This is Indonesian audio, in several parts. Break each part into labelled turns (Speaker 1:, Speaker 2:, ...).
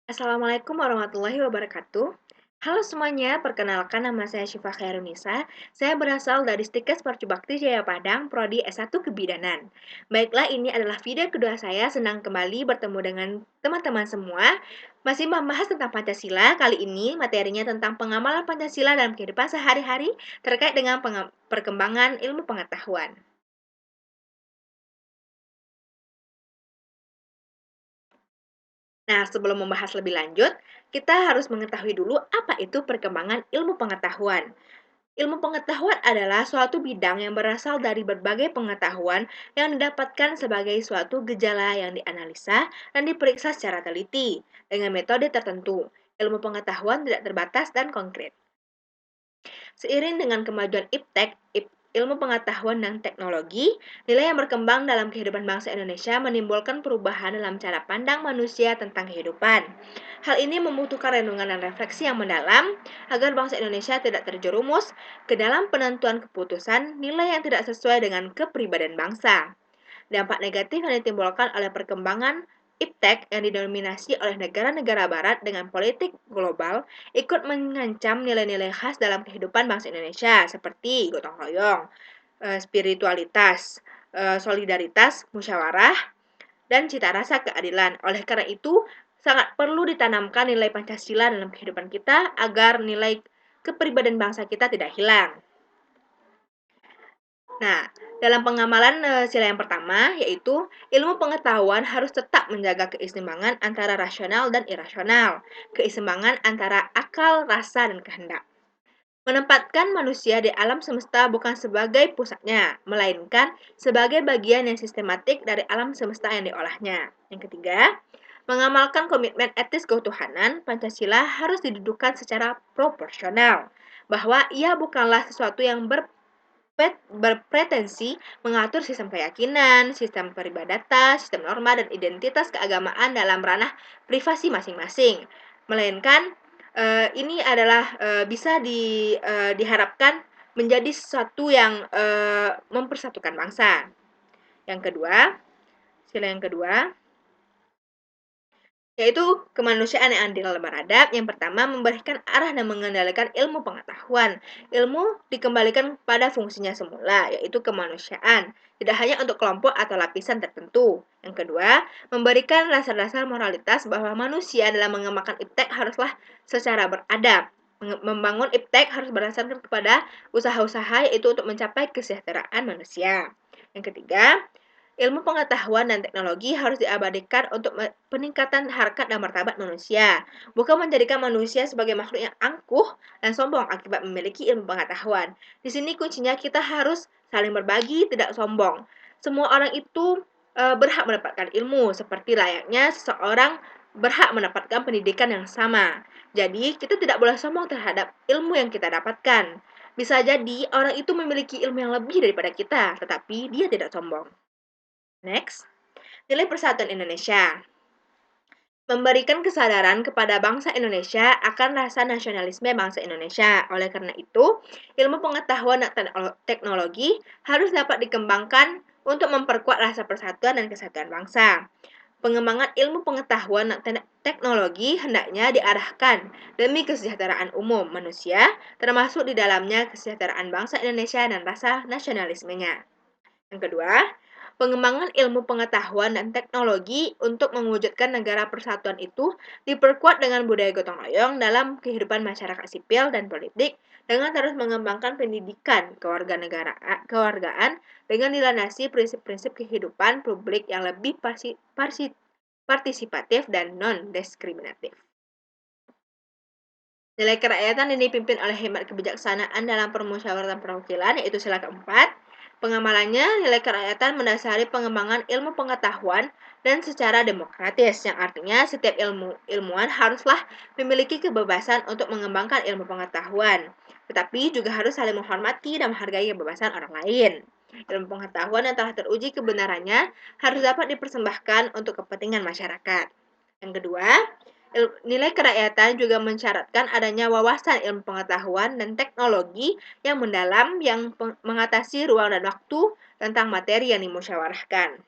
Speaker 1: Assalamualaikum warahmatullahi wabarakatuh. Halo semuanya, perkenalkan nama saya Syifa Khairunisa. Saya berasal dari Stikes Parcubakti Jaya Padang, Prodi S1 Kebidanan. Baiklah, ini adalah video kedua saya. Senang kembali bertemu dengan teman-teman semua. Masih membahas tentang Pancasila. Kali ini materinya tentang pengamalan Pancasila dalam kehidupan sehari-hari terkait dengan perkembangan ilmu pengetahuan. Nah, sebelum membahas lebih lanjut, kita harus mengetahui dulu apa itu perkembangan ilmu pengetahuan. Ilmu pengetahuan adalah suatu bidang yang berasal dari berbagai pengetahuan yang didapatkan sebagai suatu gejala yang dianalisa dan diperiksa secara teliti dengan metode tertentu. Ilmu pengetahuan tidak terbatas dan konkret. Seiring dengan kemajuan iptek, ilmu pengetahuan dan teknologi, nilai yang berkembang dalam kehidupan bangsa Indonesia menimbulkan perubahan dalam cara pandang manusia tentang kehidupan. Hal ini membutuhkan renungan dan refleksi yang mendalam agar bangsa Indonesia tidak terjerumus ke dalam penentuan keputusan nilai yang tidak sesuai dengan kepribadian bangsa. Dampak negatif yang ditimbulkan oleh perkembangan iptek yang didominasi oleh negara-negara barat dengan politik global ikut mengancam nilai-nilai khas dalam kehidupan bangsa Indonesia seperti gotong royong, spiritualitas, solidaritas, musyawarah, dan cita rasa keadilan. Oleh karena itu, sangat perlu ditanamkan nilai Pancasila dalam kehidupan kita agar nilai kepribadian bangsa kita tidak hilang. Nah, dalam pengamalan sila yang pertama, yaitu ilmu pengetahuan harus tetap menjaga keseimbangan antara rasional dan irasional, keseimbangan antara akal, rasa, dan kehendak. Menempatkan manusia di alam semesta bukan sebagai pusatnya, melainkan sebagai bagian yang sistematik dari alam semesta yang diolahnya. Yang ketiga, mengamalkan komitmen etis ketuhanan, Pancasila harus didudukan secara proporsional, bahwa ia bukanlah sesuatu yang berpretensi mengatur sistem keyakinan, sistem peribadatan, sistem norma, dan identitas keagamaan dalam ranah privasi masing-masing. Melainkan, ini adalah bisa diharapkan menjadi sesuatu yang mempersatukan bangsa. Yang kedua, sila yang kedua, yaitu kemanusiaan yang adil dan beradab. Yang pertama, memberikan arah dan mengendalikan ilmu pengetahuan. Ilmu dikembalikan pada fungsinya semula, yaitu kemanusiaan, tidak hanya untuk kelompok atau lapisan tertentu. Yang kedua, memberikan dasar-dasar moralitas bahwa manusia dalam mengembangkan iptek haruslah secara beradab. Membangun iptek harus berdasarkan kepada usaha-usaha yaitu untuk mencapai kesejahteraan manusia. Yang ketiga, ilmu pengetahuan dan teknologi harus diabadikan untuk peningkatan harkat dan martabat manusia, bukan menjadikan manusia sebagai makhluk yang angkuh dan sombong akibat memiliki ilmu pengetahuan. Di sini kuncinya kita harus saling berbagi, tidak sombong. Semua orang itu berhak mendapatkan ilmu, seperti layaknya seseorang berhak mendapatkan pendidikan yang sama. Jadi, kita tidak boleh sombong terhadap ilmu yang kita dapatkan. Bisa jadi orang itu memiliki ilmu yang lebih daripada kita, tetapi dia tidak sombong. Next, nilai persatuan Indonesia. Memberikan kesadaran kepada bangsa Indonesia akan rasa nasionalisme bangsa Indonesia. Oleh karena itu, ilmu pengetahuan dan teknologi harus dapat dikembangkan untuk memperkuat rasa persatuan dan kesatuan bangsa. Pengembangan ilmu pengetahuan dan teknologi hendaknya diarahkan demi kesejahteraan umum manusia, termasuk di dalamnya kesejahteraan bangsa Indonesia dan rasa nasionalismenya. Yang kedua, pengembangan ilmu pengetahuan dan teknologi untuk mewujudkan negara persatuan itu diperkuat dengan budaya gotong royong dalam kehidupan masyarakat sipil dan politik dengan terus mengembangkan pendidikan kewargaan dengan dilandasi prinsip-prinsip kehidupan publik yang lebih partisipatif dan non-diskriminatif. Nilai kerakyatan yang dipimpin oleh hikmat kebijaksanaan dalam permusyawaratan perwakilan, yaitu sila keempat. Pengamalannya, nilai kerakyatan mendasari pengembangan ilmu pengetahuan dan secara demokratis, yang artinya setiap ilmuwan haruslah memiliki kebebasan untuk mengembangkan ilmu pengetahuan, tetapi juga harus saling menghormati dan menghargai kebebasan orang lain. Ilmu pengetahuan yang telah teruji kebenarannya harus dapat dipersembahkan untuk kepentingan masyarakat. Yang kedua, nilai kerakyatan juga mensyaratkan adanya wawasan ilmu pengetahuan dan teknologi yang mendalam yang mengatasi ruang dan waktu tentang materi yang dimusyawarahkan.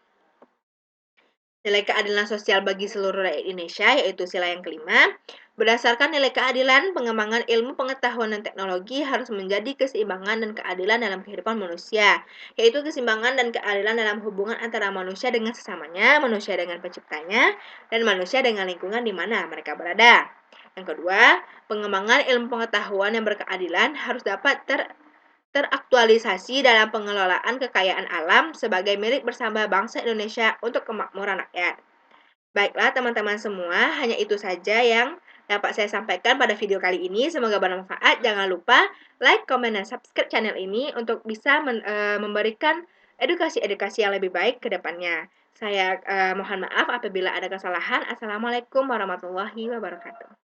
Speaker 1: Nilai keadilan sosial bagi seluruh rakyat Indonesia, yaitu sila yang kelima. Berdasarkan nilai keadilan, pengembangan ilmu pengetahuan dan teknologi harus menjadi keseimbangan dan keadilan dalam kehidupan manusia, yaitu keseimbangan dan keadilan dalam hubungan antara manusia dengan sesamanya, manusia dengan penciptanya, dan manusia dengan lingkungan di mana mereka berada. Yang kedua, pengembangan ilmu pengetahuan yang berkeadilan harus dapat teraktualisasi dalam pengelolaan kekayaan alam sebagai milik bersama bangsa Indonesia untuk kemakmuran rakyat. Baiklah teman-teman semua, hanya itu saja yang dapat saya sampaikan pada video kali ini. Semoga bermanfaat. Jangan lupa like, comment, dan subscribe channel ini untuk bisa memberikan edukasi-edukasi yang lebih baik ke depannya. Saya mohon maaf apabila ada kesalahan. Assalamualaikum warahmatullahi wabarakatuh.